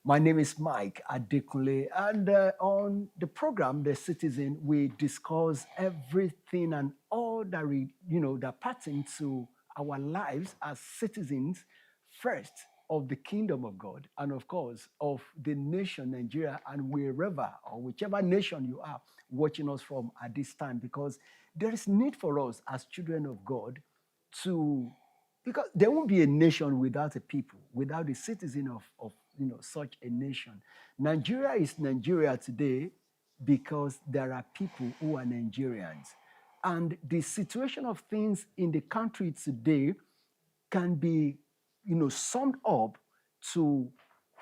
My name is Mike Adekunle, and on the program, The Citizen, we discuss everything and all that that pertains to our lives as citizens, first of the kingdom of God, and of course of the nation Nigeria, and wherever or whichever nation you are watching us from at this time, because there is need for us as children of God to, because there won't be a nation without a people, without a citizen of such a nation. Nigeria is Nigeria today because there are people who are Nigerians. And the situation of things in the country today can be summed up to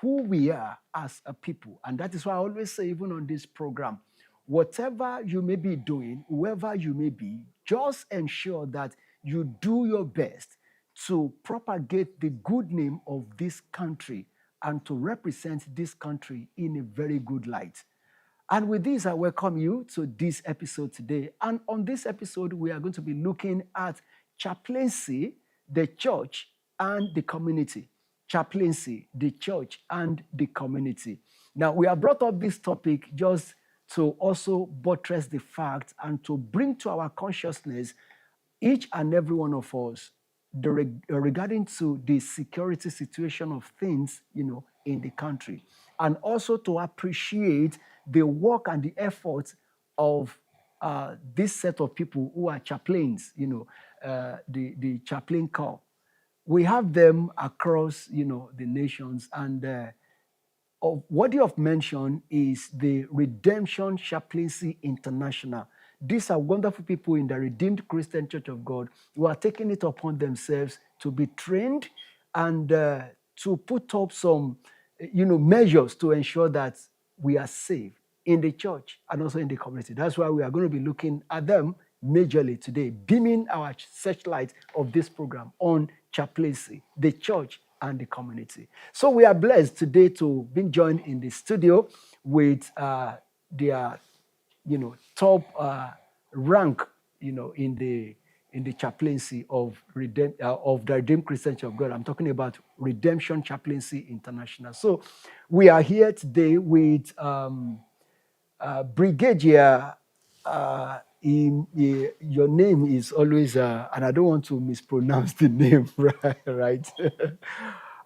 who we are as a people. And that is why I always say, even on this program, whatever you may be doing, whoever you may be, just ensure that you do your best to propagate the good name of this country and to represent this country in a very good light. And with this, I welcome you to this episode today. And on this episode, we are going to be looking at chaplaincy, the church, and the community. Chaplaincy, the church, and the community. Now, we have brought up this topic just to also buttress the fact and to bring to our consciousness, each and every one of us, regarding to the security situation of things, in the country, and also to appreciate the work and the efforts of this set of people who are chaplains, the chaplain corps. We have them across, the nations, and worthy of mention is the Redemption Chaplaincy International. These are wonderful people in the Redeemed Christian Church of God who are taking it upon themselves to be trained and to put up some, measures to ensure that we are safe in the church and also in the community. That's why we are going to be looking at them majorly today, beaming our searchlight of this program on chaplaincy, the church, and the community. So we are blessed today to be joined in the studio with their, top rank, in the chaplaincy of the Redeemed Christian Church of God. I'm talking about Redemption Chaplaincy International. So we are here today with Brigadier. Your name is always, and I don't want to mispronounce the name, right?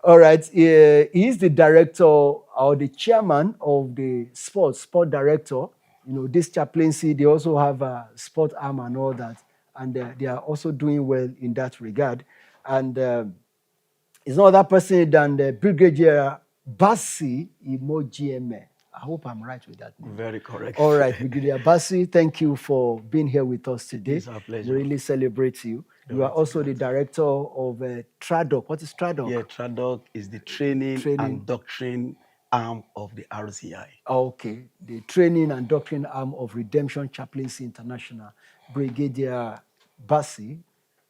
All right. He is the director or the chairman of the sport director. This chaplaincy, they also have a sport arm and all that. And they are also doing well in that regard. And it's no other person than the Brigadier Bassi Imojieme. I hope I'm right with that name. Very correct. All right, Brigadier Bassi, thank you for being here with us today. It's our pleasure. We really celebrate you. You are also the director of TRADOC. What is TRADOC? Yeah, TRADOC is the training and doctrine arm of the RCI. Okay, the training and doctrine arm of Redemption Chaplaincy International. Brigadier Bassi,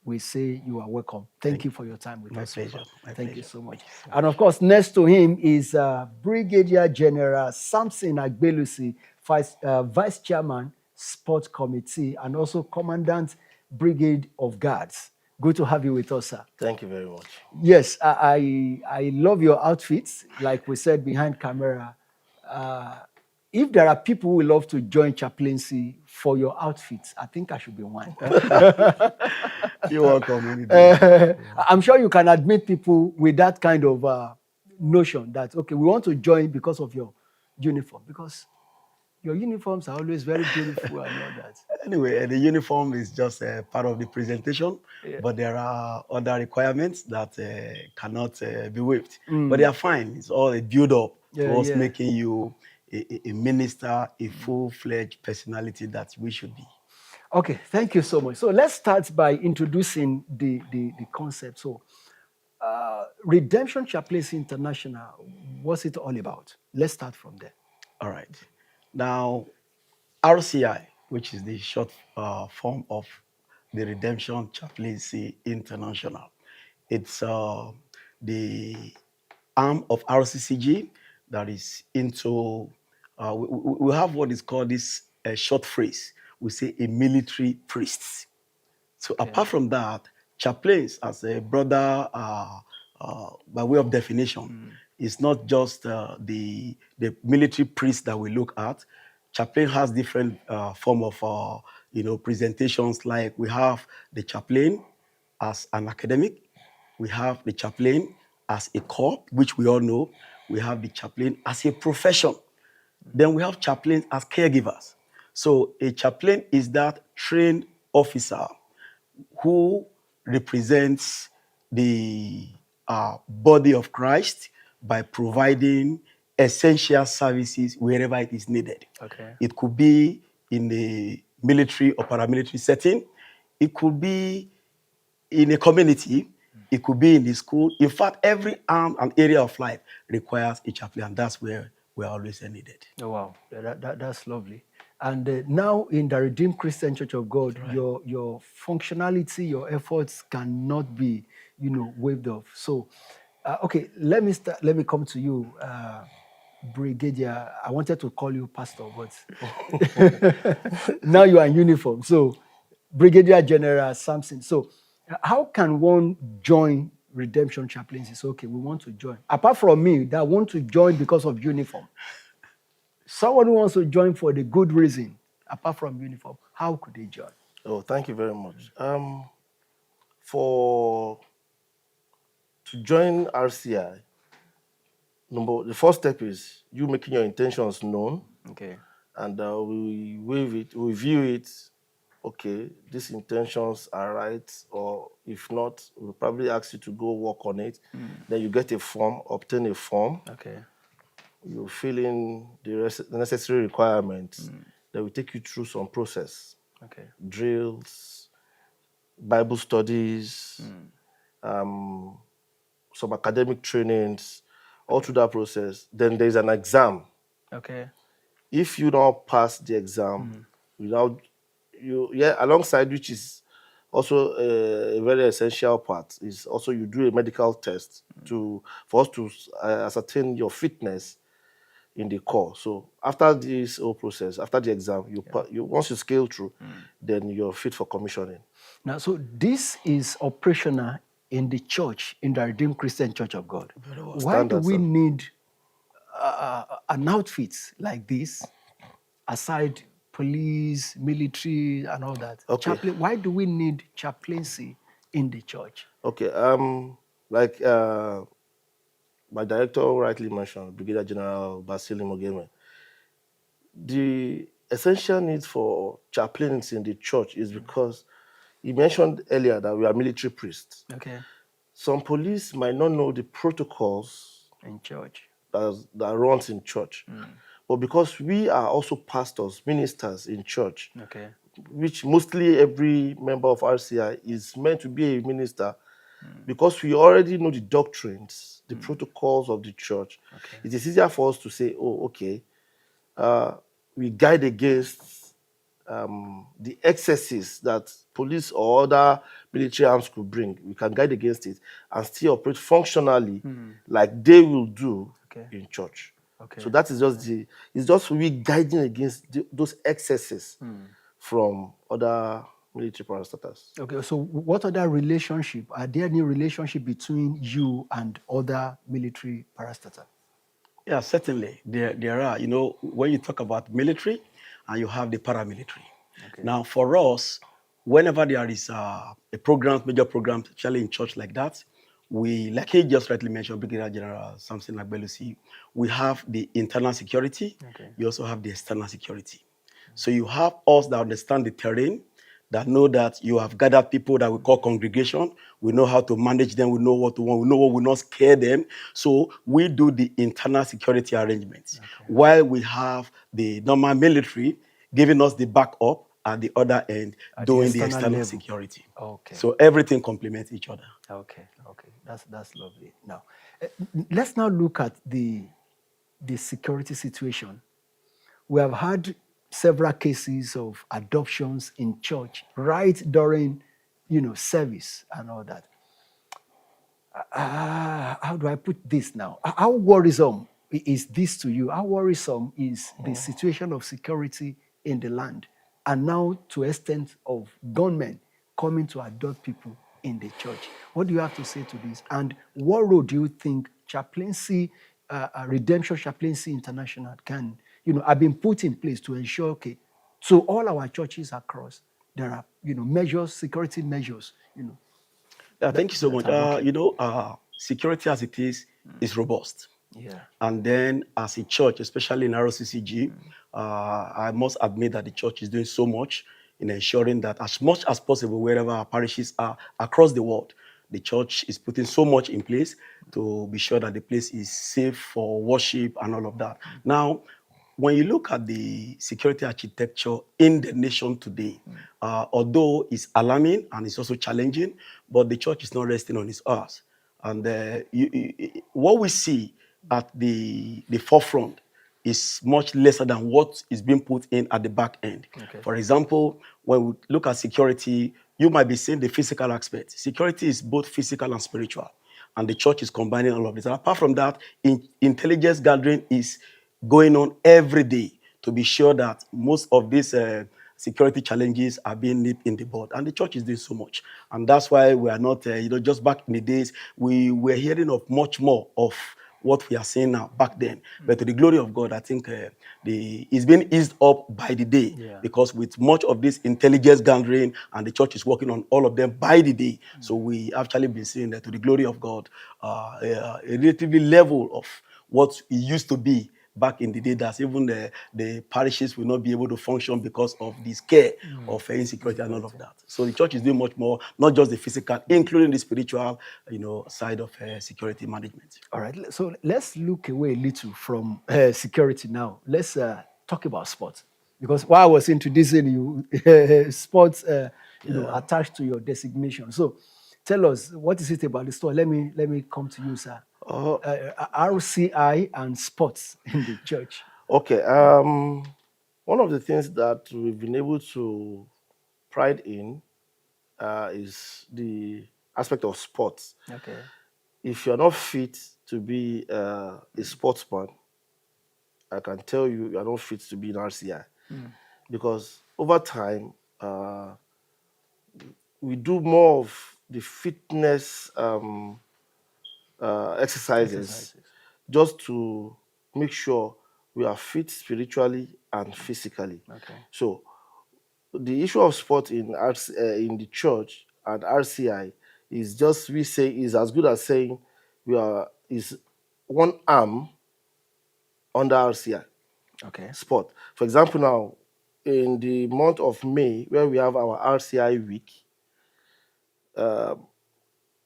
we say you are welcome. Thank you for your time with us. Pleasure. Thank you so much. And of course, next to him is Brigadier General Samson Agbelusi, Vice Chairman, Sports Committee, and also Commandant, Brigade of Guards. Good to have you with us, sir. Thank you very much. Yes, I love your outfits. Like we said behind camera, if there are people who love to join chaplaincy for your outfits, I think I should be one. You're welcome. I'm sure you can admit people with that kind of notion that, okay, we want to join because of your uniform, because your uniforms are always very beautiful and all that. Anyway, the uniform is just a part of the presentation, but there are other requirements that cannot be waived. But they are fine. It's all a build-up to us making you a minister, a full-fledged personality that we should be. Okay, thank you so much. So let's start by introducing the concept. So Redemption Chaplaincy International, what's it all about? Let's start from there. All right. Now, RCI, which is the short form of the Redemption Chaplaincy International, it's the arm of RCCG that is into, we have what is called this short phrase. We say a military priest. So apart from that, chaplains, as a broader, by way of definition, It's not just the military priest that we look at. Chaplain has different form of presentations. Like we have the chaplain as an academic, we have the chaplain as a corps, which we all know. We have the chaplain as a profession. Then we have chaplains as caregivers. So a chaplain is that trained officer who represents the body of Christ by providing essential services wherever it is needed. Okay. It could be in the military or paramilitary setting. It could be in a community. It could be in the school. In fact, every arm and area of life requires a chaplain, and that's where we're always needed. Oh, wow. That's lovely. And now in the Redeemed Christian Church of God, Right. your functionality, your efforts cannot be, waved off. So, okay, let me come to you, Brigadier. I wanted to call you Pastor, but now you are in uniform. So, Brigadier General Samson. So, how can one join Redemption Chaplaincy? It's okay, we want to join. Apart from me, that want to join because of uniform. Someone who wants to join for the good reason, apart from uniform, how could they join? Oh, thank you very much. To join RCI, the first step is you making your intentions known. Okay. And we view it. Okay, these intentions are right, or if not, we'll probably ask you to go work on it. Then you get a form, obtain a form. Okay. You fill in the necessary requirements. Then we take you through some process. Okay. Drills, Bible studies, some academic trainings, all through that process. Then there's an exam. Okay. If you don't pass the exam, alongside which is also a very essential part, is also you do a medical test for us to ascertain your fitness in the core. So after this whole process, after the exam, once you scale through, then you're fit for commissioning. Now, so this is operational in the church, in the Redeemed Christian Church of God. Why do we need an outfit like this, aside police, military, and all that? Okay. Why do we need chaplaincy in the church? Okay. Like my director rightly mentioned, Brigadier General Basili Mogeme, the essential need for chaplains in the church is because he mentioned earlier that we are military priests. Okay. Some police might not know the protocols in church that runs in church. But because we are also pastors, ministers in church, Okay. which mostly every member of RCI is meant to be a minister, because we already know the doctrines, the protocols of the church, it is easier for us to say, oh, okay, we guide against the excesses that police or other military arms could bring. We can guide against it and still operate functionally like they will do in church. Okay. So that is just we guiding against those excesses from other military parastatals. Okay, so what other relationship, are there any relationship between you and other military parastatals? Yeah, certainly. There are, when you talk about military and you have the paramilitary. Okay. Now, for us, whenever there is a program, major program, especially in church like that, we, like he just rightly mentioned, Brigadier General something like Belusi, we have the internal security. Okay. You also have the external security. So you have us that understand the terrain, that know that you have gathered people that we call congregation. We know how to manage them. We know what to want. We know what will not scare them. So we do the internal security arrangements. Okay. While we have the normal military giving us the backup at the other end, doing the external security. Okay. So everything complements each other. Okay. That's lovely. Now, let's now look at the security situation. We have had several cases of adoptions in church right during, service and all that. How do I put this now? How worrisome is this to you? How worrisome is the situation of security in the land? And now to extent of gunmen coming to adopt people in the church. What do you have to say to this? And what role do you think chaplaincy Redemption Chaplaincy International can, have been put in place to ensure, okay, so all our churches across, there are, measures, security measures, Yeah, thank you so much. that are working. Security as it is robust. Yeah. And then as a church, especially in ROCCG, I must admit that the church is doing so much in ensuring that as much as possible, wherever our parishes are across the world, the church is putting so much in place to be sure that the place is safe for worship and all of that. Now, when you look at the security architecture in the nation today, although it's alarming and it's also challenging, but the church is not resting on its arse. And what we see at the forefront is much lesser than what is being put in at the back end. Okay. For example, when we look at security, you might be seeing the physical aspect. Security is both physical and spiritual, and the church is combining all of this. And apart from that, intelligence gathering is going on every day to be sure that most of these security challenges are being nipped in the bud. And the church is doing so much. And that's why we are not, just back in the days, we were hearing of much more of what we are seeing now back then. But to the glory of God, I think it's been eased up by the day, because with much of this intelligence gathering, and the church is working on all of them by the day. So we actually been seeing that, to the glory of God, a relatively level of what it used to be back in the day, that even the parishes will not be able to function because of the scare of insecurity and all of that. So the church is doing much more, not just the physical, including the spiritual, side of security management. All right. So let's look away a little from security now. Let's talk about sports. Because while I was introducing you, sports, attached to your designation. So tell us, what is it about the store? Let me come to you, sir. RCI and sports in the church. Okay. One of the things that we've been able to pride in is the aspect of sports. Okay. If you're not fit to be a sportsman, I can tell you are not fit to be an RCI. Because over time, we do more of the fitness exercises just to make sure we are fit spiritually and physically. Okay. So the issue of sport in in the church and RCI is just, we say, is as good as saying is one arm under RCI. Okay. Sport. For example, now in the month of May, where we have our RCI week,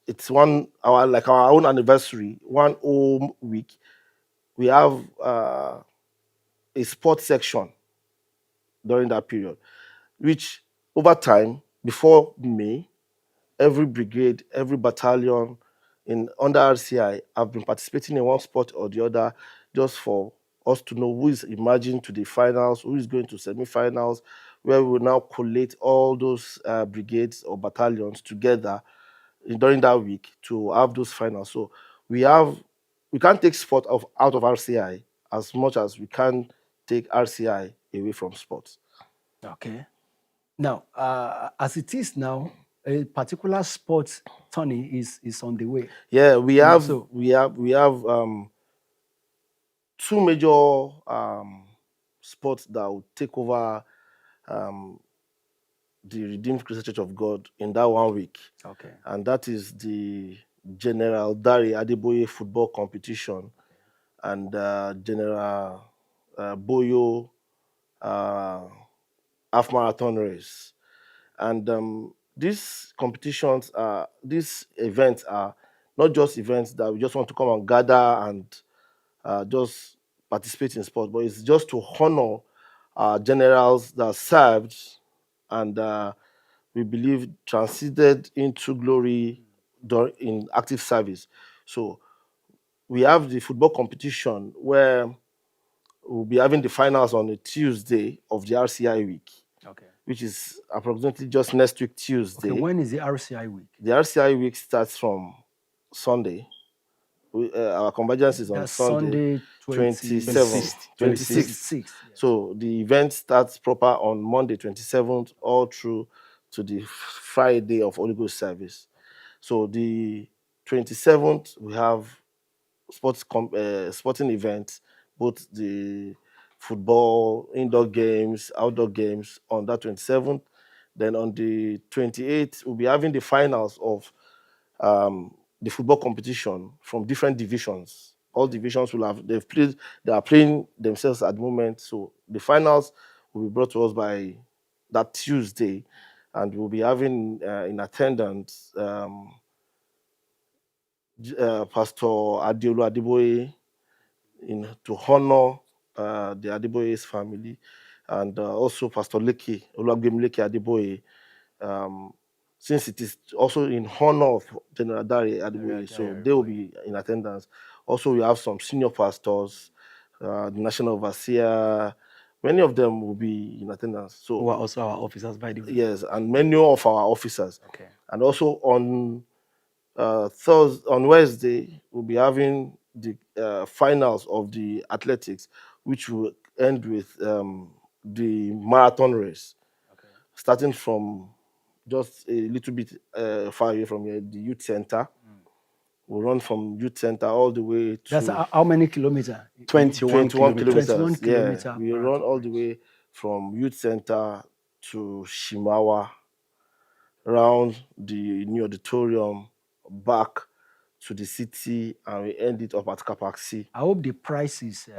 it's our own anniversary, one home week. We have a sports section during that period, which over time, before May, every brigade, every battalion in under RCI have been participating in one sport or the other, just for us to know who is emerging to the finals, who is going to semi-finals, where we will now collate all those brigades or battalions together during that week to have those finals. So we can't take sport out of RCI as much as we can take RCI away from sports. Okay. Now, as it is now, a particular sports tourney is on the way. Yeah, we have so- two major sports that will take over the Redeemed Christian Church of God in that 1 week. Okay. And that is the General Dari Adeboye football competition and General Boyo half marathon race. And these competitions, these events are not just events that we just want to come and gather and just participate in sport, but it's just to honor generals that served and we believe transited into glory in active service. So we have the football competition where we'll be having the finals on a Tuesday of the RCI week. Okay. Which is approximately just next week, Tuesday. Okay, when is the RCI week? The RCI week starts from Sunday. Our convergence is on That's Sunday, 26th. 26th. So the event starts proper on Monday, 27th, all through to the Friday of Holy Ghost service. So the 27th, we have sporting events, both the football, indoor games, outdoor games on that 27th. Then on the 28th, we'll be having the finals of the football competition from different divisions. All divisions will have they are playing themselves at the moment. So the finals will be brought to us by that Tuesday, and we'll be having in attendance Pastor Adeolu Adeboye to honor the Adeboye's family, and also Pastor Leke Oluwagbemileke Adeboye. Since it is also in honor of General Dare Adeboye, so they will be in attendance. Also, we have some senior pastors, the national overseer. Many of them will be in attendance. So who are also our officers, by the way. yes, and many of our officers. Okay. And also on Wednesday, we'll be having the finals of the athletics, which will end with the marathon race, starting from just a little bit far away from here, the youth center. We'll run from youth center all the way to That's how many kilometers? 21 kilometers. 21 Yeah, kilometer we run all the way from youth center to Shimawa, around the new auditorium, back to the city, and we end it up at Kapaksi. I hope the price is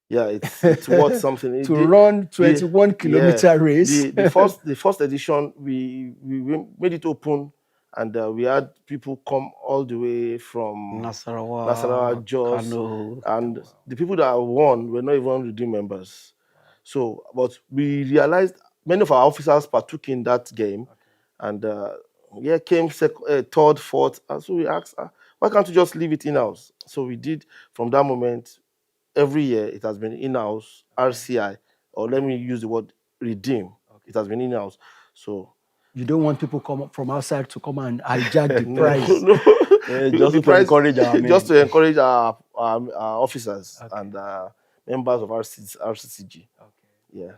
Yeah, it's worth something. to run 21 kilometer race. The first edition, we made it open, and we had people come all the way from Nasarawa, Jos, Kano. and the people that won were not even redeemed members. So, but we realized many of our officers partook in that game, and came third, fourth, and so we asked, why can't you just leave it in-house? So we did. From that moment, every year it has been in-house, RCI, or let me use the word redeem. It has been in-house. So you don't want people come from outside to come and hijack the no, price. no. Just to encourage our men. Just to encourage our officers and members of RCCG. Okay. Yeah.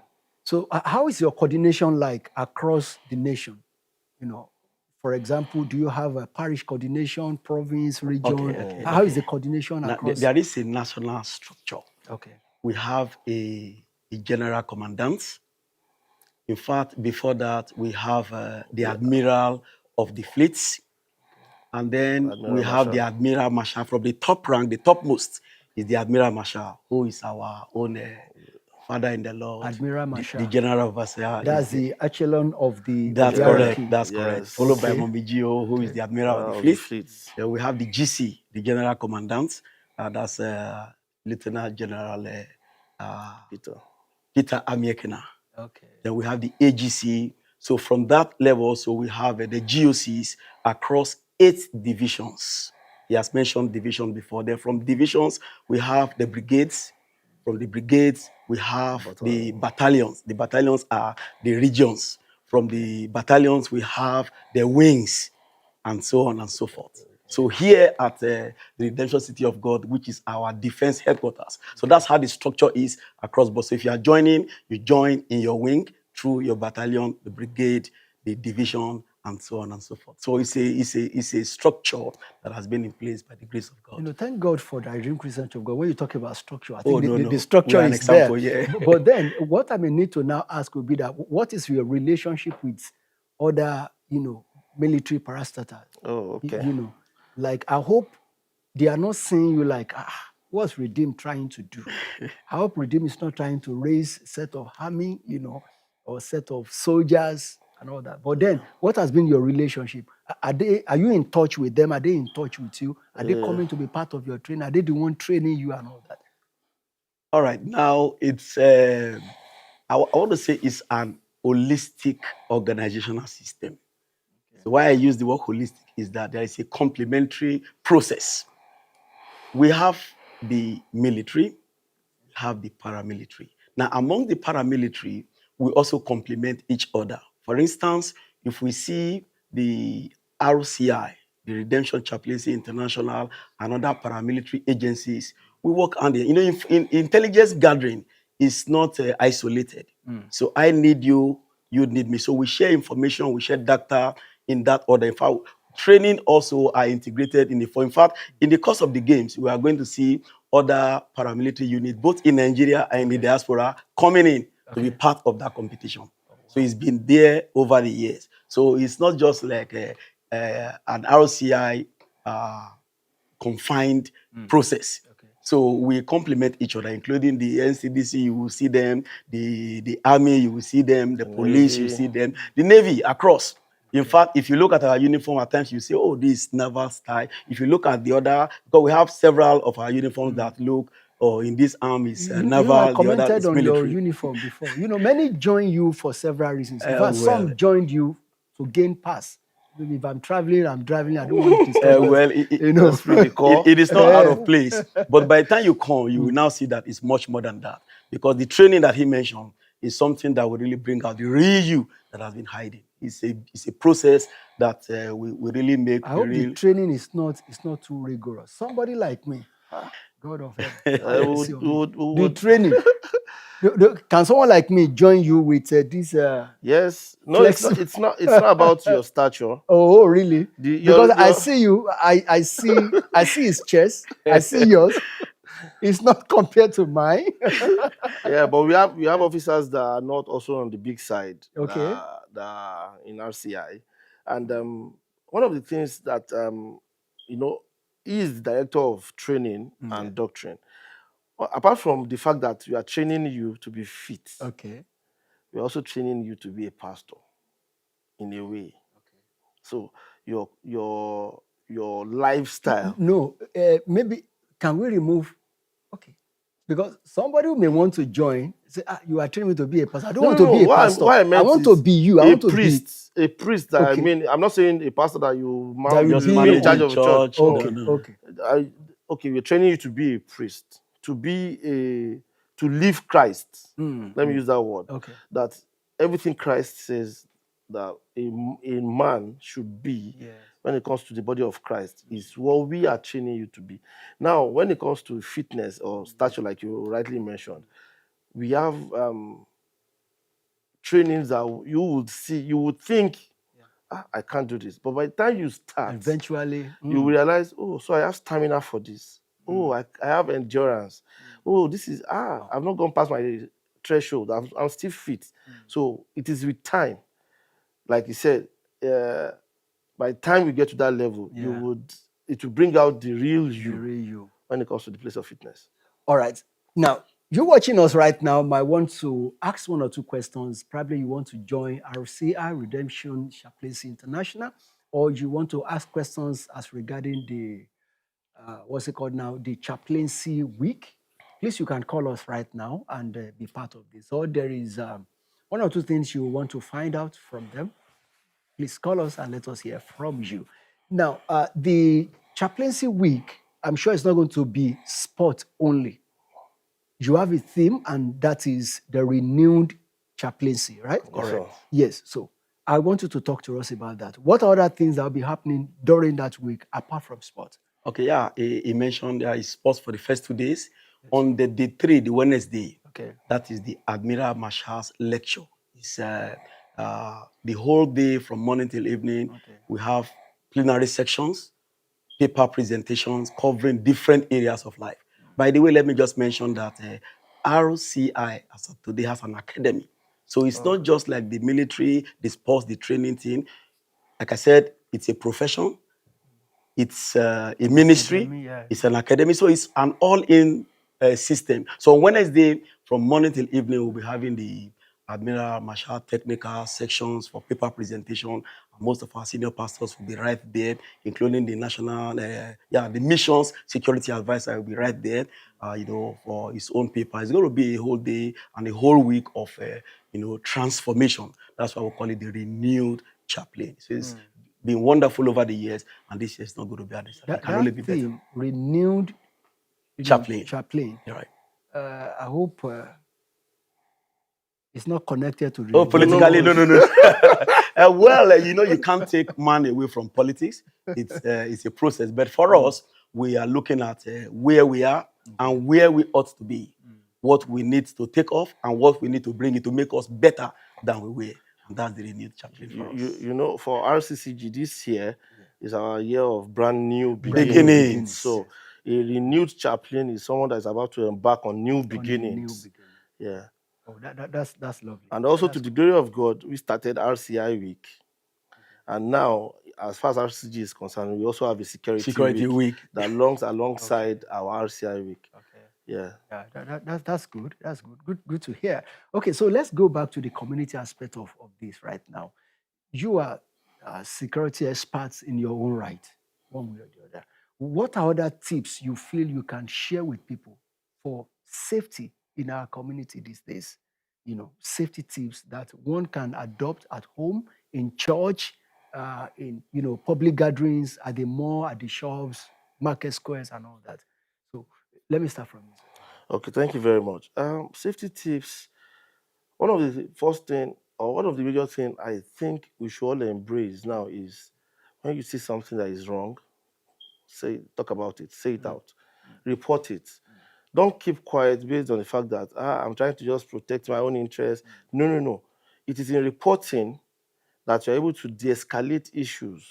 So how is your coordination like across the nation? You know, for example, do you have a parish coordination, province, region? How is the coordination across? There is a national structure. Okay. We have a general commandant. In fact, before that, we have the admiral of the fleets. And then we have the Admiral Marshal. From the top rank, the topmost is the Admiral Marshal, who is our own father in the Lord. Admiral Marshal. The General Overseer. That's the echelon of the That's correct. That's Yes. correct. Followed by Momijio, who is the Admiral of the Fleet. Then we have the GC, the General Commandant. That's Lieutenant General Peter Amiekena. Okay. Then we have the AGC. So from that level, so we have the GOCs across 8 divisions. He has mentioned division before. Then from divisions, we have the brigades. From the brigades, we have the battalions. The battalions are the regions. From the battalions, we have the wings, and so on and so forth. So here at the Redemption City of God, which is our defense headquarters. So that's how the structure is across board. So if you are joining, you join in your wing through your battalion, the brigade, the division, and so on and so forth. So it's a structure that has been in place by the grace of God. You know, thank God for the Redeemed Christian Church of God. When you talk about structure, I think no. the structure is example, there. Yeah. But then what I may need to now ask would be that what is your relationship with other, military parastatals? Oh, okay. Like I hope they are not seeing you like, what's Redeem trying to do? I hope Redeem is not trying to raise a set of army, or a set of soldiers and all that. But then, what has been your relationship? Are you in touch with them? Are they in touch with you? Are they coming to be part of your training? Are they the one training you and all that? All right. Now, it's, I want to say it's an holistic organizational system. Okay. So why I use the word holistic is that there is a complementary process. We have the military, we have the paramilitary. Now, among the paramilitary, we also complement each other. For instance, if we see the RCI, the Redemption Chaplaincy International, and other paramilitary agencies, we work under. In intelligence gathering, it's not isolated. So I need you, you need me. So we share information, we share data in that order. In fact, training also are integrated in the form. In fact, in the course of the games, we are going to see other paramilitary units, both in Nigeria and in the diaspora, coming in to be part of that competition. So it's been there over the years. So it's not just like an RCI confined process. So we complement each other, including the NCDC, you will see them, the Army, you will see them, the police, you see them, the Navy across. In fact, if you look at our uniform at times, you say, oh, this is naval style. If you look at the other, because we have several of our uniforms that look, oh, in this arm is naval, I the other commented is on your military. uniform before. Many join you for several reasons. In fact, some joined you to gain pass. Maybe if I'm traveling, I'm driving, I don't want to disturb Well, it is not out of place. But by the time you come, you will now see that it's much more than that. Because the training that he mentioned is something that will really bring out the real you that has been hiding. It's a process that we really make. I hope the training is not too rigorous. Somebody like me, God of heaven, the training. Can someone like me join you with this? Yes. No, it's not about your stature. Oh, really? Because I see you, I see his chest, I see yours. It's not compared to mine. Yeah, but we have officers that are not also on the big side. Okay. That are in RCI, and one of the things that he is the director of training and doctrine. Apart from the fact that we are training you to be fit, okay, we're also training you to be a pastor, in a way. Okay. So your lifestyle. No, maybe can we remove? Okay, because somebody may want to join. Say, you are training me to be a pastor. I don't want to be a pastor. What I meant want to be you. I want to be a priest. That I mean, I'm not saying a pastor that you just be in charge of a church. Okay. We're training you to be a priest, to live Christ. Let me use that word. Okay. That everything Christ says that a man should be when it comes to the body of Christ is what we are training you to be. Now, when it comes to fitness or stature, like you rightly mentioned, we have trainings that you would see, you would think, I can't do this. But by the time you start, eventually, you realize, oh, so I have stamina for this. Oh, I have endurance. Oh, this is, I've not gone past my threshold. I'm still fit. So it is with time. Like you said, by the time we get to that level, it will bring out the real you when it comes to the place of fitness. All right. Now, you're watching us right now might want to ask one or two questions. Probably you want to join RCI, Redemption Chaplaincy International, or you want to ask questions as regarding the, what's it called now, the Chaplaincy Week. Please, you can call us right now and be part of this. Or there is one or two things you want to find out from them. Please call us and let us hear from you. Now, the Chaplaincy Week, I'm sure it's not going to be sport only. You have a theme, and that is the renewed chaplaincy, right? Correct. Yes. So I want you to talk to us about that. What are other things that will be happening during that week apart from sport? Okay, yeah. He mentioned there is sports for the first 2 days. Yes. On the day 3, the Wednesday, that is the Admiral Marshal's lecture. It's the whole day from morning till evening. We have plenary sections, paper presentations covering different areas of life. By the way, let me just mention that RCI as of today has an academy. So it's not just like the military, the sports, the training thing. Like I said, it's a profession. It's a ministry. It's an academy. So it's an all-in system. So on Wednesday, from morning till evening, we'll be having the Admiral Marshal technical sections for paper presentation. Most of our senior pastors will be right there, including the national, the missions security advisor will be right there, for his own paper. It's going to be a whole day and a whole week of, transformation. That's why we call it the renewed chaplain. So it's been wonderful over the years, and this year is not going to be at this. It can only be better. Renewed chaplain. You're right. I hope it's not connected to. Politically, no. Well, you can't take man away from politics. It's a process. But for us, we are looking at where we are and where we ought to be, what we need to take off and what we need to bring in to make us better than we were. And that's the renewed chaplain for us. For RCCG this year, is our year of brand new Beginnings. So a renewed chaplain is someone that is about to embark on new On a beginnings. new beginning. Yeah. Oh, that's lovely. And also That's to the glory of God, we started RCI week. And now, as far as RCG is concerned, we also have a security week that longs alongside our RCI week. Okay. Yeah. That's good. That's good. Good to hear. Okay, so let's go back to the community aspect of this right now. You are security experts in your own right, one way or the other. What are other tips you feel you can share with people for safety in our community these days? You know, safety tips that one can adopt at home, in church, in public gatherings, at the mall, at the shops, market squares, and all that. So let me start from you, sir. Okay, thank you very much. Safety tips. One of the first thing, or one of the major thing I think we should all embrace now is when you see something that is wrong, talk about it, say it out, report it. Don't keep quiet based on the fact that I'm trying to just protect my own interest. No. It is in reporting that you're able to de-escalate issues.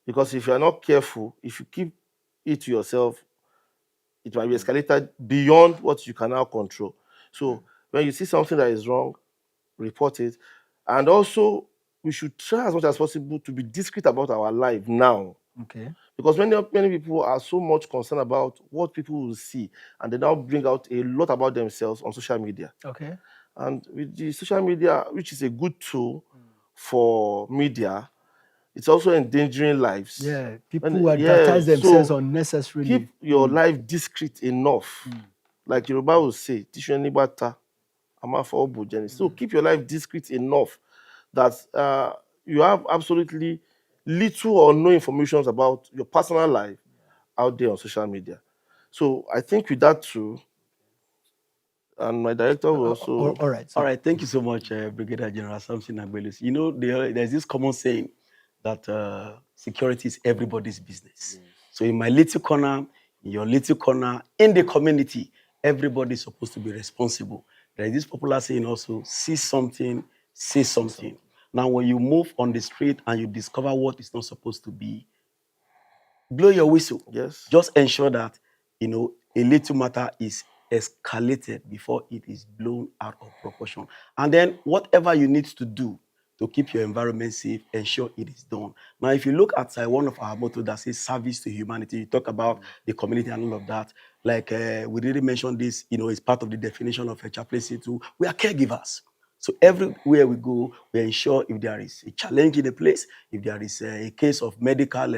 Because if you're not careful, if you keep it to yourself, it might be escalated beyond what you can now control. So when you see something that is wrong, report it. And also, we should try as much as possible to be discreet about our life now. Okay. Because many people are so much concerned about what people will see, and they now bring out a lot about themselves on social media. Okay. And with the social media, which is a good tool for media, it's also endangering lives. Yeah, people advertise themselves unnecessarily. Keep your life discreet enough. Like Yoruba will say, so keep your life discreet enough that you have absolutely little or no information about your personal life out there on social media. So I think with that too, and my director will also... All right. All right, thank you so much, Brigadier General Samson Agbelus. You know, there's this common saying that security is everybody's business. So in my little corner, in your little corner, in the community, everybody is supposed to be responsible. There is this popular saying also, see something, say something. Now, when you move on the street and you discover what is not supposed to be, blow your whistle. Yes. Just ensure that, a little matter is escalated before it is blown out of proportion. And then whatever you need to do to keep your environment safe, ensure it is done. Now, if you look at one of our mottos that says service to humanity, you talk about the community and all of that. Like we really mentioned this, it's part of the definition of a chaplaincy too. We are caregivers. So everywhere we go, we ensure if there is a challenge in the place, if there is a case of medical,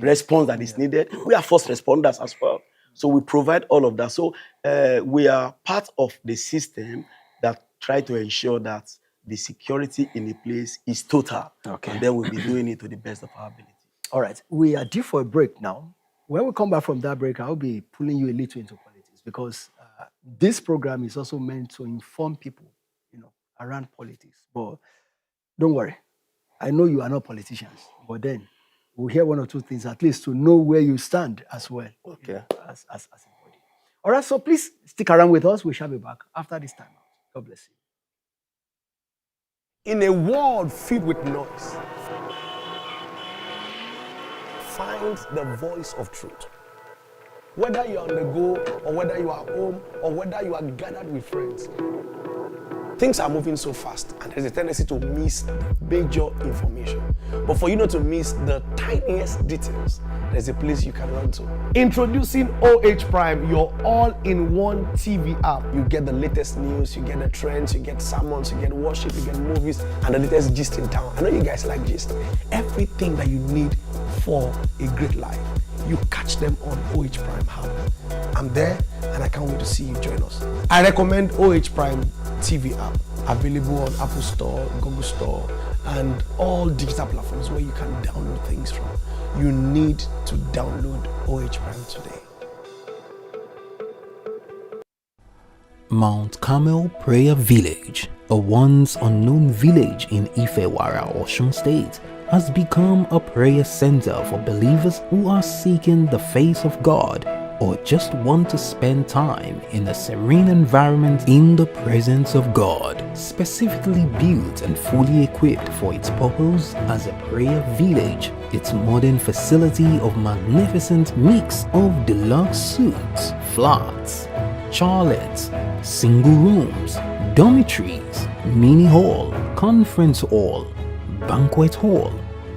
response that is needed, we are first responders as well. So we provide all of that. So we are part of the system that try to ensure that the security in the place is total. Okay. And then we'll be doing it to the best of our ability. All right. We are due for a break now. When we come back from that break, I'll be pulling you a little into politics because this program is also meant to inform people, around politics. But don't worry. I know you are not politicians, but then we'll hear one or two things at least to know where you stand as well. Okay. As a body. All right. So please stick around with us. We shall be back after this time out. God bless you. In a world filled with noise, find the voice of truth. Whether you're on the go, or whether you are home, or whether you are gathered with friends, things are moving so fast, and there's a tendency to miss major information. But for you not to miss the tiniest details, there's a place you can run to. Introducing OH Prime, your all-in-one TV app. You get the latest news, you get the trends, you get sermons, you get worship, you get movies, and the latest gist in town. I know you guys like gist. Everything that you need for a great life, you catch them on OH Prime app. I'm there, and I can't wait to see you join us. I recommend OH Prime TV app, available on Apple Store, Google Store, and all digital platforms where you can download things from. You need to download OH Prime today. Mount Carmel Prayer Village, a once unknown village in Ifewara, Osun State, has become a prayer center for believers who are seeking the face of God or just want to spend time in a serene environment in the presence of God, specifically built and fully equipped for its purpose as a prayer village, its modern facility of magnificent mix of deluxe suites, flats, chalets, single rooms, dormitories, mini hall, conference hall, banquet hall,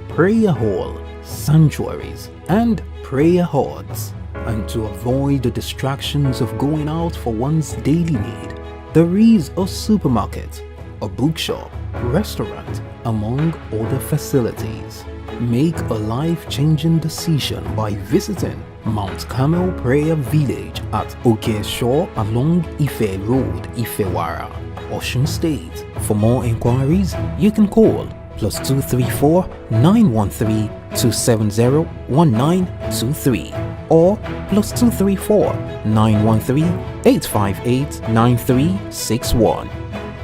prayer hall, sanctuaries, and prayer halls. And to avoid the distractions of going out for one's daily need, there is a supermarket, a bookshop, restaurant, among other facilities. Make a life-changing decision by visiting Mount Carmel Prayer Village at Okeshore along Ife Road, Ifewara, Osun State. For more inquiries, you can call +234 913 270 1923 or +234 913 858 9361.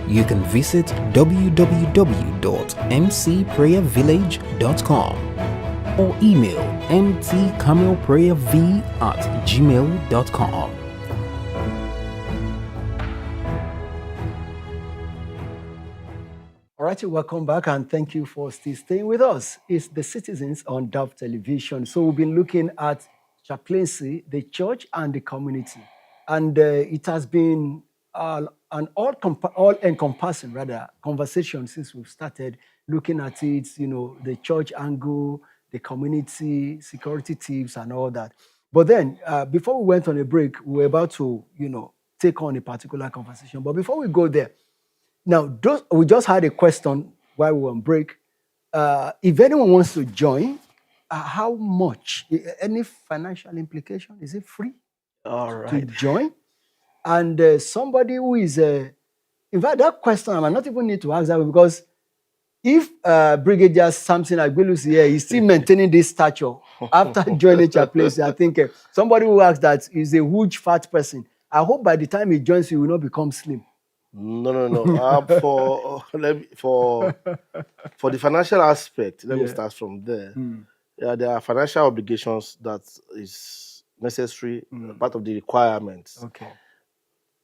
You can visit www.mcprayervillage.com or email mtcamelprayerv@gmail.com. All right, welcome back and thank you for still staying with us. It's The Citizens on Dove Television. So we've been looking at chaplaincy, the church and the community. And it has been an all-encompassing conversation since we've started looking at it, the church angle, the community, security tips and all that. But then before we went on a break, we were about to, take on a particular conversation. But before we go there, now, we just had a question while we were on break. If anyone wants to join, how much? Any financial implication? Is it free to join? And somebody who is, in fact, that question, I might not even need to ask that because if Brigadier Samson Agbelus here is still maintaining this stature after joining Chaplaincy, I think somebody who asks that is a huge fat person. I hope by the time he joins, he will not become slim. No. For the financial aspect, let me start from there. Yeah, there are financial obligations that is necessary, part of the requirements. Okay.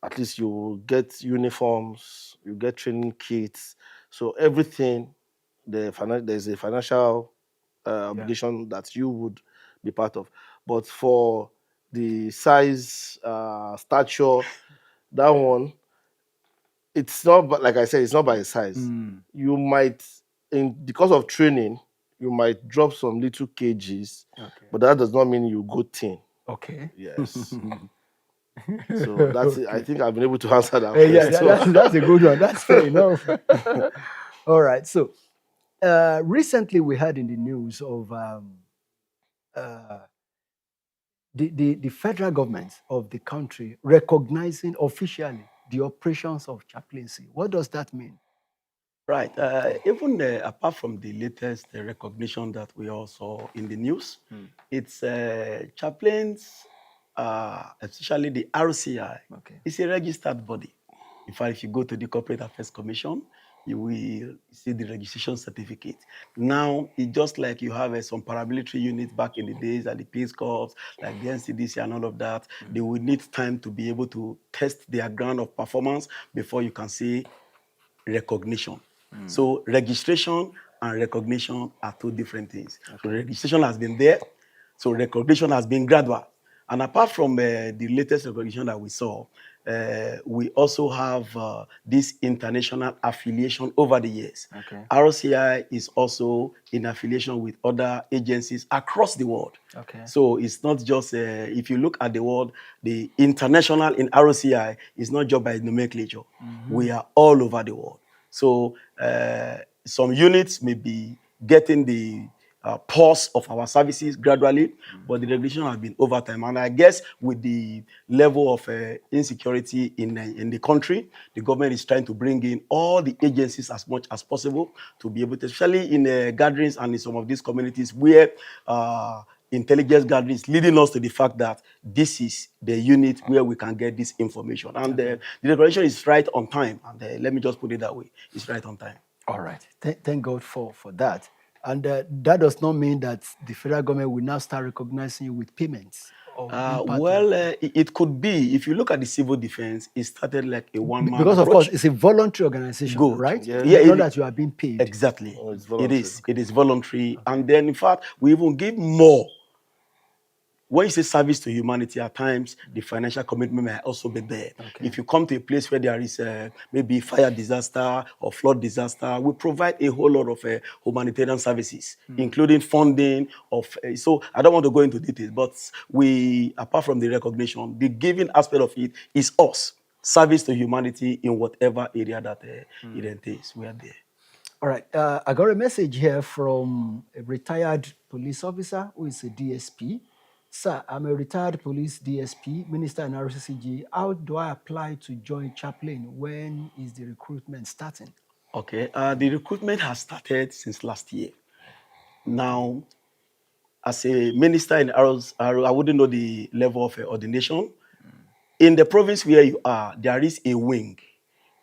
At least you get uniforms, you get training kits. So everything, there's a financial obligation that you would be part of. But for the size, stature, that one, it's not, like I said, it's not by size. You might, because of training, you might drop some little kgs, but that does not mean you go thin. Okay. Yes. So that's it. I think I've been able to answer that question. Yeah, that's a good one. That's fair enough. All right. So recently we heard in the news of the federal government of the country recognizing officially the operations of chaplaincy. What does that mean? Right. Even apart from the latest recognition that we all saw in the news, it's chaplains, especially the RCI. Okay. It's a registered body. In fact, if you go to the Corporate Affairs Commission, you will see the registration certificate. Now, it's just like you have some paramilitary units back in the days at the Peace Corps, like the NCDC and all of that. They will need time to be able to test their ground of performance before you can see recognition. So registration and recognition are two different things. So registration has been there, so recognition has been gradual. And apart from the latest recognition that we saw, we also have this international affiliation over the years. RCI is also in affiliation with other agencies across the world. So it's not just, if you look at the world, the international in RCI is not just by nomenclature. We are all over the world. So some units may be getting the pulse of our services gradually, but the regulation has been over time. And I guess with the level of insecurity in the country, the government is trying to bring in all the agencies as much as possible to be able to, especially in gatherings and in some of these communities where intelligence gatherings, leading us to the fact that this is the unit where we can get this information. And the declaration is right on time. And let me just put it that way. It's right on time. All right. Thank God for that. And that does not mean that the federal government will now start recognizing you with payments Or it could be. If you look at the civil defense, it started like a one-man because of approach. course it's a voluntary organization, Good. right? Yeah. Not that you are being paid. Exactly. Oh, it's It voluntary. is. It is voluntary. And then, in fact, we even give more. When you say service to humanity, at times the financial commitment may also be there. Okay. If you come to a place where there is maybe fire disaster or flood disaster, we provide a whole lot of humanitarian services, including funding of. So I don't want to go into details, but we, apart from the recognition, the giving aspect of it is us. Service to humanity in whatever area that it entails. We are there. All right. I got a message here from a retired police officer who is a DSP. Sir, I'm a retired police DSP, minister in RCCG. How do I apply to join Chaplain? When is the recruitment starting? Okay. The recruitment has started since last year. Now, as a minister in I wouldn't know the level of ordination. In the province where you are, there is a wing.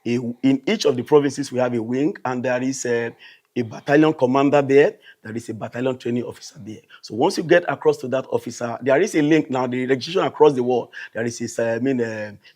In each of the provinces, we have a wing, and there is a battalion commander there. There is a battalion training officer there. So once you get across to that officer, there is a link. Now, the registration across the world, there is a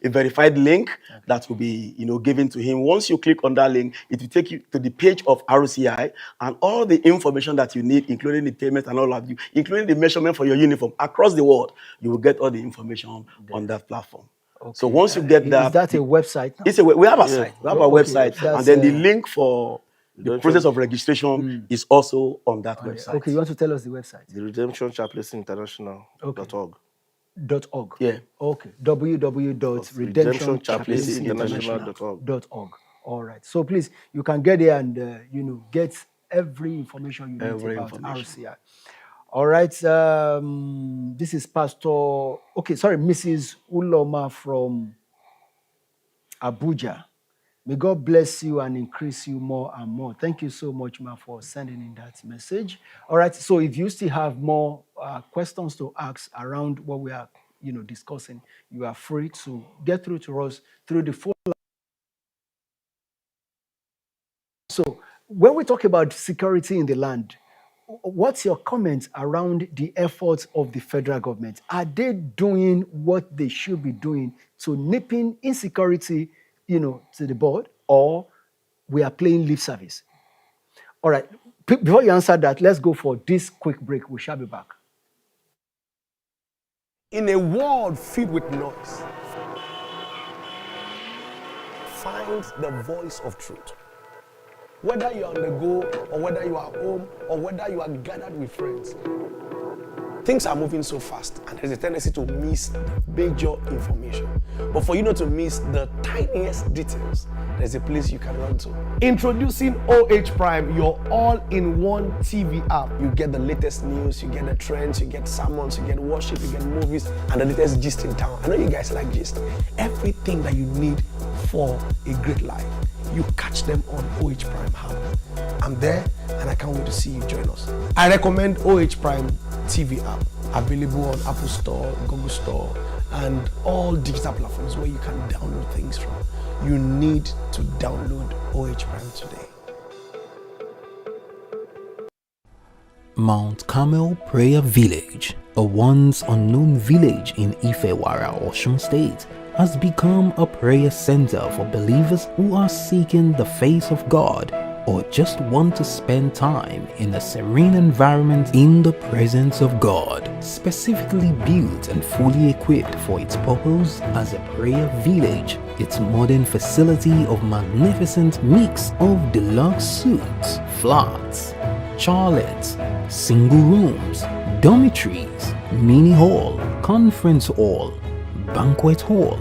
verified link that will be given to him. Once you click on that link, it will take you to the page of RCI, and all the information that you need, including the payment and all of you, including the measurement for your uniform across the world, you will get all the information on that platform. Okay. So once you get that, is that a website? We have a site. We have a website, and then the link for the process of registration is also on that website. Okay, you want to tell us the website? The Redemption Chaplaincy International.org. .org. Yeah. Okay. www.redemptionchaplaincyinternational.org. All right. So please, you can get there and get every information you need about RCI. All right. This is Mrs. Uloma from Abuja. May God bless you and increase you more and more. Thank you so much, ma, for sending in that message. All right. So if you still have more questions to ask around what we are, discussing, you are free to get through to us through the phone line. So when we talk about security in the land, what's your comment around the efforts of the federal government? Are they doing what they should be doing to nipping insecurity, to the board, or we are playing lip service? All right. Before you answer that, let's go for this quick break. We shall be back. In a world filled with noise, find the voice of truth. Whether you're on the go, or whether you are home, or whether you are gathered with friends, things are moving so fast, and there's a tendency to miss major information. But for you not to miss the tiniest details, there's a place you can run to. Introducing OH Prime, your all-in-one TV app. You get the latest news, you get the trends, you get sermons, you get worship, you get movies, and the latest gist in town. I know you guys like gist. Everything that you need for a great life, you catch them on OH Prime app. I'm there, and I can't wait to see you join us. I recommend OH Prime TV app, available on Apple Store, Google Store, and all digital platforms where you can download things from. You need to download OH Prime today. Mount Carmel Prayer Village, a once unknown village in Ifewara, Osun State, has become a prayer center for believers who are seeking the face of God or just want to spend time in a serene environment in the presence of God. Specifically built and fully equipped for its purpose as a prayer village, its modern facility of magnificent mix of deluxe suites, flats, chalets, single rooms, dormitories, mini hall, conference hall, banquet hall,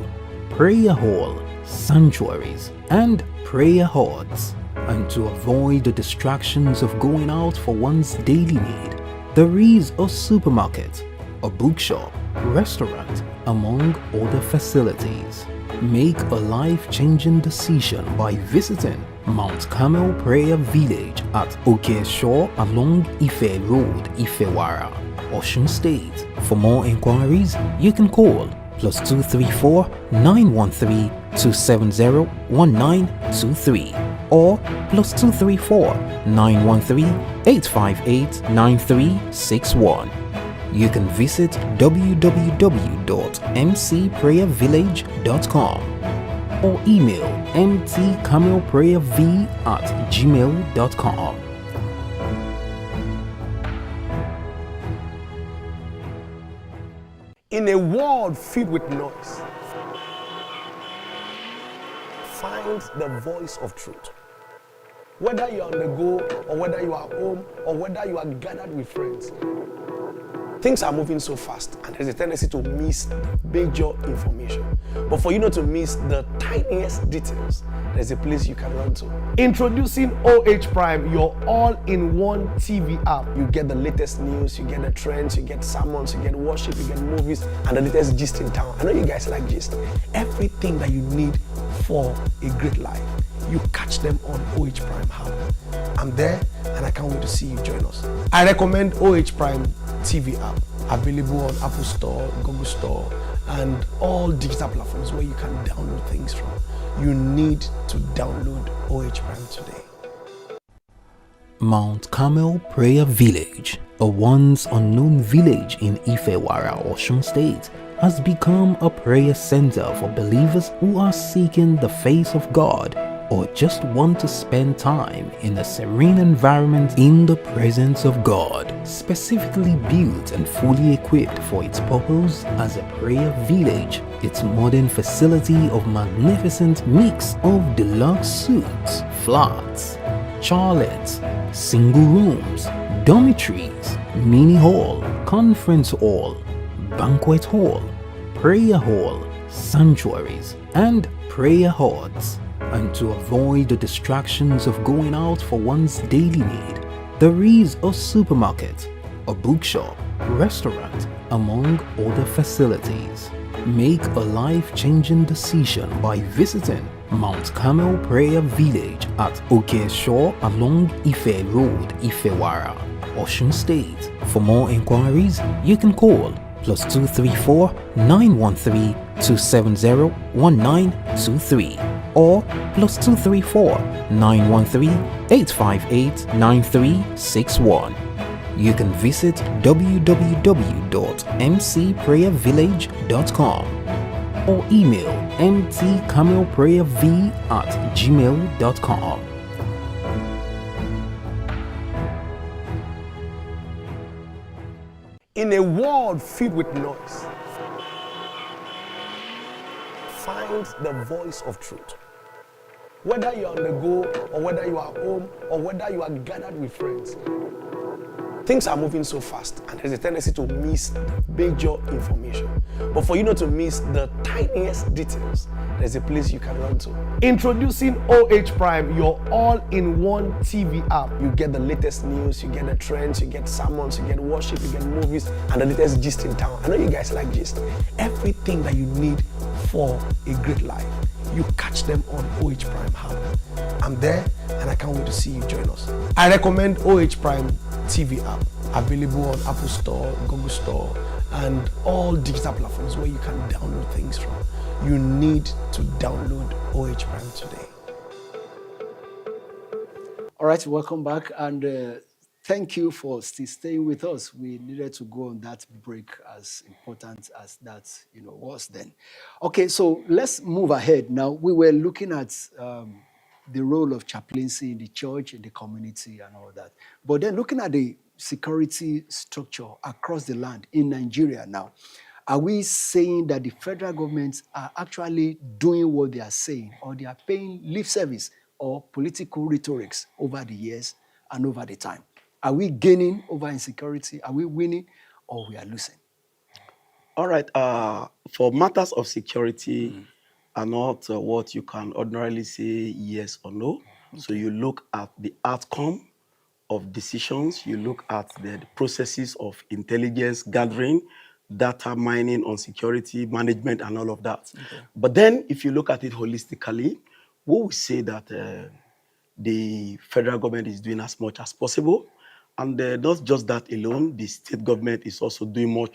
prayer hall, sanctuaries, and prayer halls. And to avoid the distractions of going out for one's daily need, there is a supermarket, a bookshop, restaurant, among other facilities. Make a life-changing decision by visiting Mount Carmel Prayer Village at Okeshore along Ife Road, Ifewara, Osun State. For more inquiries, you can call +234 913 270 1923 or +234 913 858 9361. You can visit www.mcprayervillage.com or email mtcamelprayerv@gmail.com. In a world filled with noise, find the voice of truth. Whether you're on the go, or whether you are home, or whether you are gathered with friends, things are moving so fast and there's a tendency to miss major information. But for you not to miss the tiniest details, there's a place you can run to. Introducing OH Prime, your all-in-one TV app. You get the latest news, you get the trends, you get sermons, you get worship, you get movies, and the latest gist in town. I know you guys like gist. Everything that you need for a great life, you catch them on OH Prime app. I'm there and I can't wait to see you join us. I recommend OH Prime TV app, available on Apple Store, Google Store, and all digital platforms where you can download things from. You need to download OH Prime today. Mount Carmel Prayer Village, a once unknown village in Ifewara, Osun State, has become a prayer center for believers who are seeking the face of God or just want to spend time in a serene environment in the presence of God. Specifically built and fully equipped for its purpose as a prayer village, its modern facility of magnificent mix of deluxe suites, flats, chalets, single rooms, dormitories, mini hall, conference hall, banquet hall, prayer hall, sanctuaries, and prayer halls. And to avoid the distractions of going out for one's daily need, there is a supermarket, a bookshop, restaurant, among other facilities. Make a life-changing decision by visiting Mount Carmel Prayer Village at Okeshore along Ife Road, Ifewara, Osun State. For more inquiries, you can call +234 913 270 1923 or +234 913 858 9361. You can visit www.mcprayervillage.com or email mtcamelprayerv@gmail.com. In a world filled with noise, find the voice of truth. Whether you're on the go, or whether you are home, or whether you are gathered with friends, things are moving so fast and there's a tendency to miss major information. But for you not to miss the tiniest details, there's a place you can run to. Introducing OH Prime, your all-in-one TV app. You get the latest news, you get the trends, you get sermons, you get worship, you get movies, and the latest gist in town. I know you guys like gist. Everything that you need for a great life, you catch them on OH Prime app. I'm there and I can't wait to see you join us. I recommend OH Prime TV app, available on Apple Store, Google Store, and all digital platforms where you can download things from. You need to download OH Prime today. All right, welcome back, and thank you for still staying with us. We needed to go on that break, as important as that was then. Okay, so let's move ahead now. We were looking at the role of chaplaincy in the church, in the community, and all that. But then looking at the security structure across the land in Nigeria now, are we saying that the federal governments are actually doing what they are saying, or they are paying lip service or political rhetorics over the years and over the time? Are we gaining over insecurity? Are we winning, or we are losing? All right. For matters of security are not what you can ordinarily say yes or no. Okay. So you look at the outcome of decisions, you look at the processes of intelligence gathering, data mining on security management and all of that. Okay. But then if you look at it holistically, we will say that the federal government is doing as much as possible. And not just that alone, the state government is also doing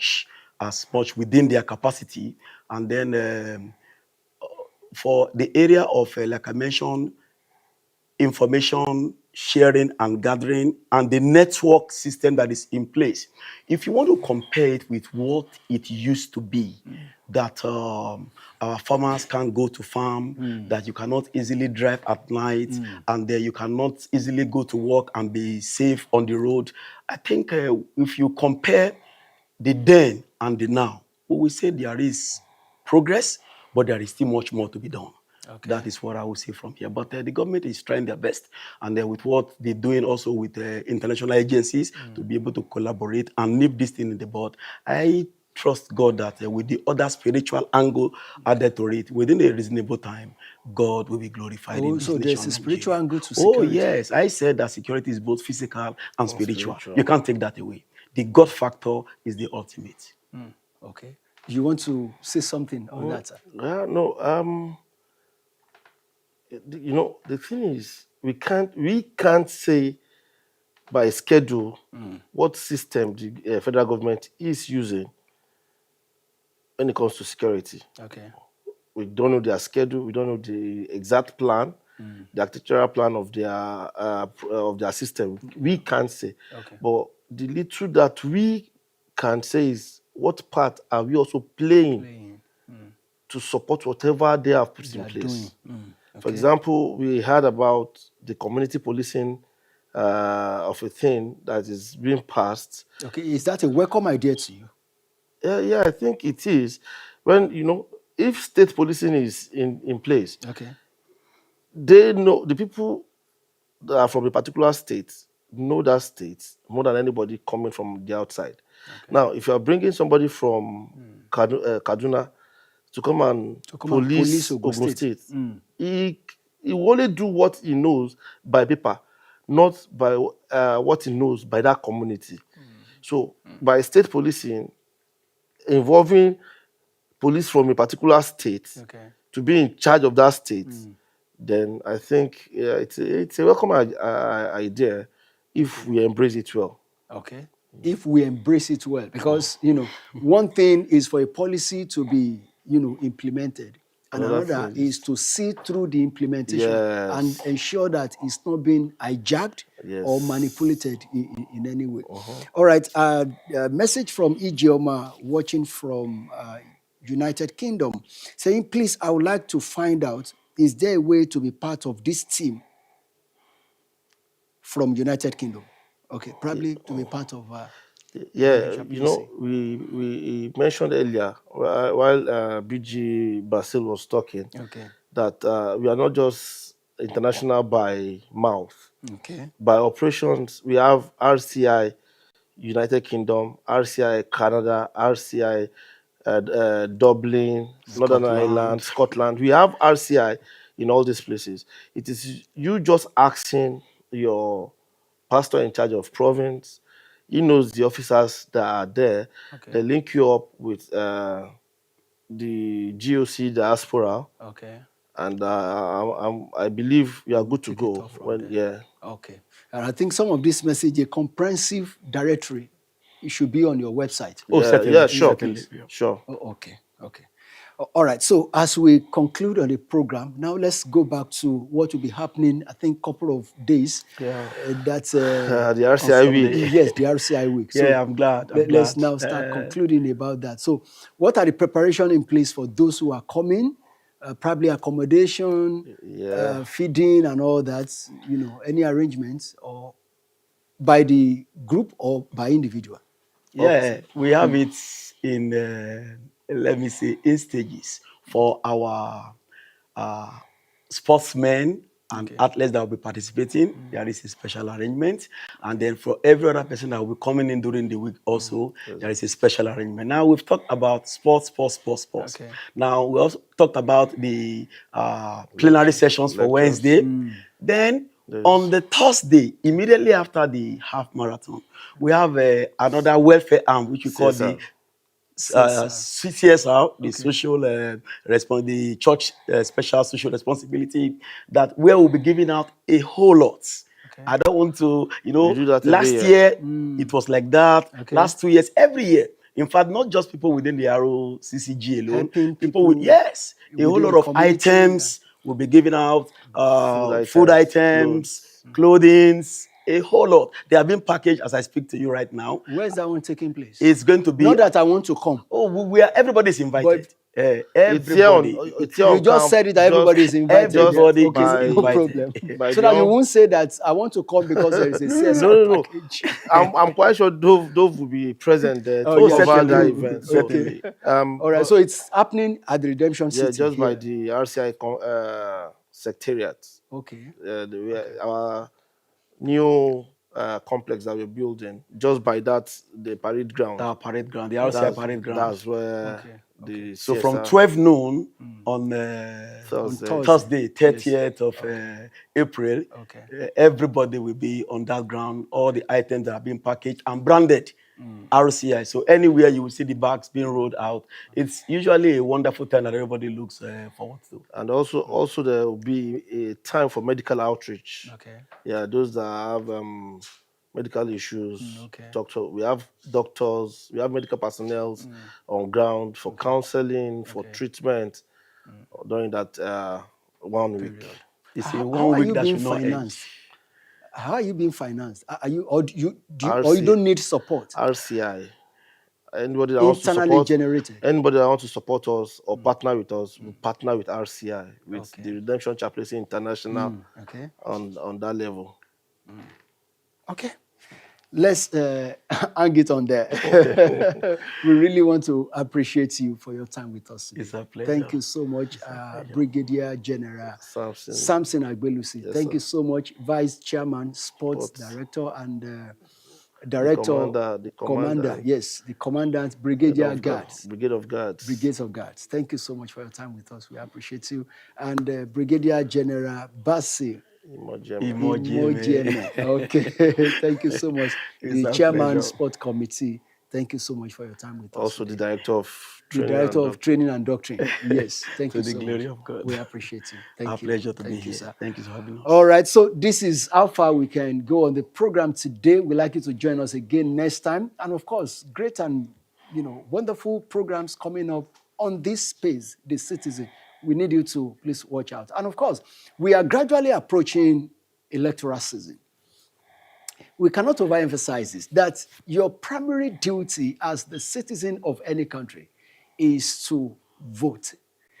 as much within their capacity. And then for the area of, like I mentioned, information sharing and gathering and the network system that is in place. If you want to compare it with what it used to be, that our farmers can't go to farm, that you cannot easily drive at night, and you cannot easily go to work and be safe on the road. I think if you compare the then and the now, we will say there is progress, but there is still much more to be done. Okay. That is what I will say from here. But the government is trying their best, and with what they're doing also with international agencies to be able to collaborate and nip this thing in the bud. I trust God that with the other spiritual angle added to it, within a reasonable time, God will be glorified in this so nation. there's a spiritual angle to Oh, security. yes. I said that security is both physical and spiritual. spiritual. You can't take that away. The God factor is the ultimate. Okay. You want to say something on that, sir? No. You know, the thing is, we can't say by schedule what system the federal government is using when it comes to security. Okay. We don't know their schedule. We don't know the exact plan, the architectural plan of their system. We can't say. Okay. But the little that we can say is what part are we also playing to support whatever they have put in place. For example, we heard about the community policing of a thing that is being passed. Okay, is that a welcome idea to you? Yeah, I think it is. When, you know, if state policing is in place, Okay. they know, the people that are from a particular state know that state more than anybody coming from the outside. Now, if you are bringing somebody from Kaduna to come and police Ogun State, he will only do what he knows by paper, not by what he knows by that community. So, by state policing, involving police from a particular state to be in charge of that state, then I think it's a welcome idea if we embrace it well. Okay. If we embrace it well, because, you know, one thing is for a policy to be, you know, implemented, and another is to see through the implementation and ensure that it's not being hijacked or manipulated in any way. All right. Message from Ijeoma, watching from United Kingdom, saying, please, I would like to find out, is there a way to be part of this team from United Kingdom? Okay, probably to be part of you know, we mentioned earlier while BG Basil was talking that we are not just international by mouth. By operations, we have RCI United Kingdom, RCI Canada, RCI Dublin, Northern Ireland, Scotland. We have RCI in all these places. It is you just asking your pastor in charge of province. He knows the officers that are there. They link you up with the GOC diaspora. And I believe you are good to go. Okay. And I think some of this message, a comprehensive directory, it should be on your website. Certainly. Yeah, sure. Sure. Okay. All right. So as we conclude on the program, now let's go back to what will be happening, I think, couple of days. That's the RCI week. Yes, the RCI week. So I'm glad. Let's now start concluding about that. So what are the preparations in place for those who are coming? Probably accommodation, feeding and all that, you know, any arrangements or by the group or by individual? We have it in, let me say, in stages for our sportsmen and athletes that will be participating. There is a special arrangement. And then for every other person that will be coming in during the week also, there is a special arrangement. Now, we've talked about sports. Now, we also talked about the plenary sessions for Wednesday. Then, on the Thursday, immediately after the half marathon, we have another welfare arm, which we call the CSR, the social the church special social responsibility, that where we'll be giving out a whole lot. I don't want to, you know, last year it was like that. Last 2 years, every year. In fact, not just people within the ROCCG alone. People with a whole lot of items will be giving out, food items, clothing, a whole lot. They are being packaged as I speak to you right now. Where's that one taking place? It's going to be. Not that I want to come. Oh, we are. Everybody's invited. Everybody. It's here on You just said it that everybody is invited. Everybody okay, is no invited. problem. So that you won't say that I want to come because there is a CSR package. I'm quite sure Dove will be present there to cover that event. So, okay. All right. So it's happening at the Redemption City. Yeah, just by the RCI secretariat. Okay. Our new complex that we're building, just by that, the parade ground. Our parade ground, the RCI parade ground. That's where the So from 12 noon on Thursday, 30th of April, everybody will be on that ground. All the items that are being packaged and branded RCI. So anywhere you will see the bags being rolled out, it's usually a wonderful time that everybody looks forward to. And also there will be a time for medical outreach. Okay. Yeah, those that have medical issues. We have doctors, we have medical personnel on ground for counseling, for treatment during that 1 week. It's a 1 week that should not end. How are you being financed? Are you or you don't need support? RCI. Anybody that wants to support, generated. Anybody that wants to support us or partner with us, will partner with RCI, with the Redemption Chaplaincy International on that level. Okay. Let's hang it on there. We really want to appreciate you for your time with us today. It's a pleasure. Thank you so much, Brigadier General Samson Agbelusi. Yes, Thank you so much, Vice Chairman, Sports Director, and Director, the commander. Yes, the Commandant, Brigadier Guards. Brigade of Guards. Brigades of Guards. Thank you so much for your time with us. We appreciate you. And Brigadier General Bassi. Emoji. Okay. Thank you so much. The Chairman, Sport Committee. Thank you so much for your time with us. Also the Director of Training and Doctrine. Yes. Thank you so much. To the glory of God. We appreciate you. Thank you. Our pleasure to be here. Sir. Thank you for having us. All right. So this is how far we can go on the program today. We'd like you to join us again next time. And of course, great and wonderful programs coming up on this space, The Citizen. We need you to please watch out. And of course, we are gradually approaching electoral season. We cannot overemphasize this, that your primary duty as the citizen of any country is to vote.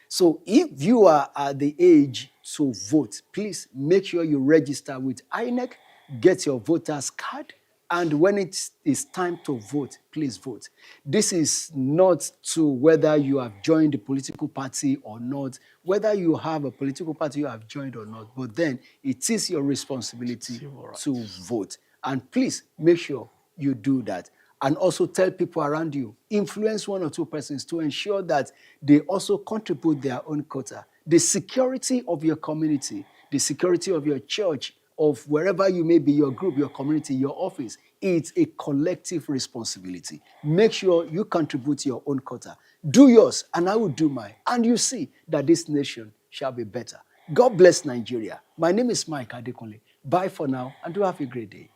So if you are at the age to vote, please make sure you register with INEC, get your voter's card, and when it is time to vote, please vote. This is not to whether you have joined a political party or not, whether you have a political party you have joined or not, but then it is your responsibility to vote. And please make sure you do that. And also tell people around you, influence 1 or 2 persons to ensure that they also contribute their own quota. The security of your community, the security of your church, of wherever you may be, your group, your community, your office, it's a collective responsibility. Make sure you contribute your own quota. Do yours, and I will do mine. And you see that this nation shall be better. God bless Nigeria. My name is Mike Adekunle. Bye for now, and do have a great day.